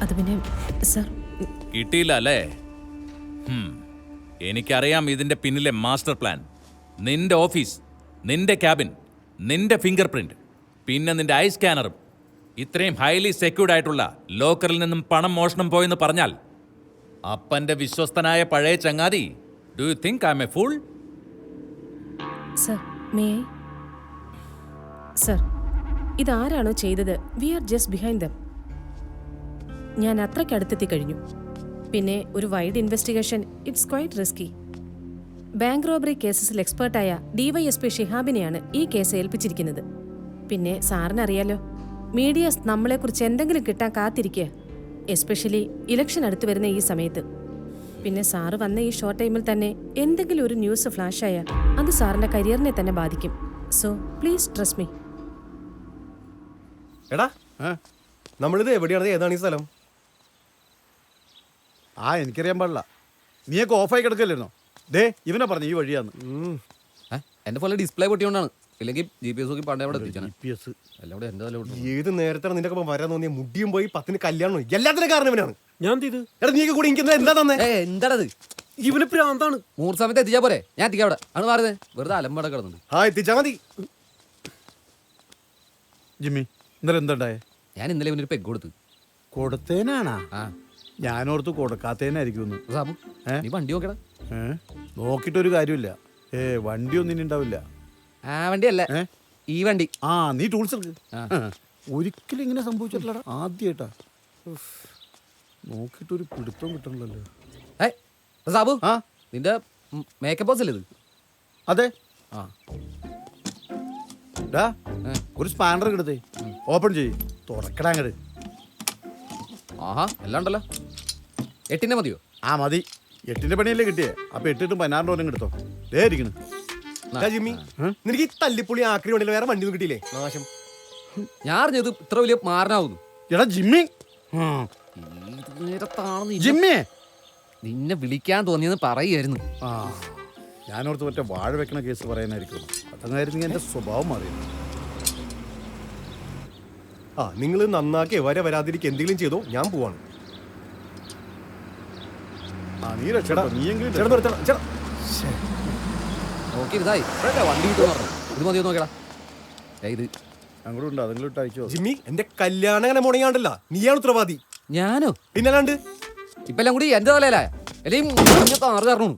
അത് പിന്നെ സർ. കിട്ടിയില്ല അല്ലേ? എനിക്കറിയാം ഇതിന്റെ പിന്നിലെ മാസ്റ്റർ പ്ലാൻ. നിന്റെ ഓഫീസ്, നിന്റെ ക്യാബിൻ, നിന്റെ ഫിംഗർ പ്രിന്റ്, പിന്നെ നിന്റെ ഐ സ്കാനറും. ഇത്രയും ഹൈലി സെക്യൂർഡ് ആയിട്ടുള്ള ലോക്കറിൽ നിന്നും പണം മോഷണം പോയെന്ന് പറഞ്ഞാൽ അപ്പന്റെ വിശ്വസ്തനായ പഴയ ചങ്ങാതി, do you think I am a fool? Sir, may I? Sir, ഇതാരാണോ ചെയ്തത്, we are just behind them. ഞാൻ അത്രയ്ക്ക് അടുത്തെത്തി കഴിഞ്ഞു. പിന്നെ ഒരു wide investigation it's quite risky. Bank robbery കേസസിൽ എക്സ്പേർട്ടായ DYSP ഷിഹാബിനെയാണ് ഈ കേസ് ഏൽപ്പിച്ചിരിക്കുന്നത്. പിന്നെ സാറിനറിയാലോ, മീഡിയാസ് നമ്മളെക്കുറിച്ച് എന്തെങ്കിലും കിട്ടാൻ കാത്തിരിക്കുക, എസ്പെഷ്യലി ഇലക്ഷൻ അടുത്ത് വരുന്ന ഈ സമയത്ത്. പിന്നെ സാറ് വന്ന ഈ ഷോർട്ട് ടൈമിൽ തന്നെ എന്തെങ്കിലും ഒരു ന്യൂസ് ഫ്ലാഷായാൽ അത് സാറിന്റെ കരിയറിനെ തന്നെ ബാധിക്കും. So please trust me. എടാ, നമ്മളിത് എവിടെയാണ്? ഏതാണ് ഈ സ്ഥലം? എനിക്കറിയാൻ പാടില്ല. നീയൊക്കെ ഓഫായി കിടക്കല്ലായിരുന്നോ? ദേ ഇവനെ പറഞ്ഞു ഈ വഴിയാന്ന്. എന്റെ ഫോണിൽ ഡിസ്പ്ലേ പൊട്ടിയോണ്ടാണ്. ഇല്ലെങ്കിൽ GPS നോക്കി പണ്ടേ അവിടെ എത്തിച്ചാണ്. ഏത് നേരത്താണ് നിന്റെ ഒപ്പം വരാൻ തോന്നിയ? മുടിയും പോയി 10ന് കല്യാണം, എല്ലാത്തിനും കാരണം ഇവനാണ്. ഞാൻ എടാ നീക്ക് കൂടി എനിക്ക് എന്താ തന്നെ? എന്താണത്? ഇവന് പ്രാന്താണ്. 100 സമയത്ത് എത്തിച്ചാ പോരെ? ഞാൻ എത്തിക്കാം അവിടെ. ആണ് മാറുന്നത്. വെറുതെ അലമ്പട കിടന്നുണ്ട്. എത്തിച്ചാ മതി. ജിമ്മി, ഇന്നലെ എന്താണ്ടായേ? ഞാൻ ഇന്നലെ ഇവനൊരു പെഗ് കൊടുത്തു. കൊടുത്തേനാണാ? ഞാനോർത്ത് കൊടുക്കാത്തേനായിരിക്കും. സാബു, നീ വണ്ടി നോക്കടാ. നോക്കിട്ടൊരു കാര്യമില്ല. വണ്ടിയൊന്നും ഇനി ഉണ്ടാവില്ല. ആ വണ്ടി അല്ല, ഈ വണ്ടി. നീ ടൂൾസ് എടുക്ക്. ഒരിക്കലും ഇങ്ങനെ സംഭവിച്ചിട്ടില്ലടാ, ആദ്യമായിട്ടാ. നോക്കിട്ടൊരു പിടുത്തം കിട്ടണല്ലോ. സാബു, നിന്റെ മേക്കപ്പ് ബോക്സ് അല്ലേ ഇത്? അതെ. ഒരു സ്പാനർ കിടത്തേ, ഓപ്പൺ ചെയ്യ്, തുറക്കടാ അങ്ങട്. ആഹാ, എല്ലാം ഉണ്ടല്ലോ. 8ന്റെ മതിയോ? മതി. 8ന്റെ പണിയല്ലേ കിട്ടിയേ. അപ്പൊ 8 ഇട്ടും 16 എടുത്തോ. ദേ ഇരിക്കണ്. ജിമ്മി, നിനക്ക് ഈ തല്ലിപ്പൊളി ആക്രി വണ്ടിയിൽ വേറെ വണ്ടി ഒന്നും കിട്ടിയില്ലേ? നാശം. ഞാൻ അറിഞ്ഞത് ഇത്ര വലിയ മാറനാവുന്നു. എടാ ജിമ്മി, ജിമ്മി, നിന്നെ വിളിക്കാൻ തോന്നിയെന്ന് പറയായിരുന്നു. ഞാനോർത്ത് മറ്റേ വാഴ വെക്കണ കേസ് പറയാനായിരിക്കും. അതങ്ങായിരുന്നു എന്റെ സ്വഭാവം മാറിയത്. നിങ്ങൾ നന്നാക്കി വരാതിരിക്കുക എന്തെങ്കിലും ചെയ്തോ, ഞാൻ പോവാണ്. നീ രക്ഷടാ, നീയെങ്കിലും നോക്കി ഇതായി വണ്ടി കിട്ടുമെന്ന് പറഞ്ഞു. ഇത് മതിയോ നോക്കടാ. ഇത് അങ്ങോട്ടും ഉണ്ട്, അതെങ്കിലും ഇട്ട് അയച്ചോ. ജിമ്മി, എന്റെ കല്യാണം അങ്ങനെ മുടങ്ങാണ്ടല്ല, നീയാണ് ഉത്തരവാദി. ഞാനോ? പിന്നല്ലാണ്ട് ഇപ്പൊ എല്ലാം കൂടി എന്റെ തലയിലായ എല്ലാം തറന്നു.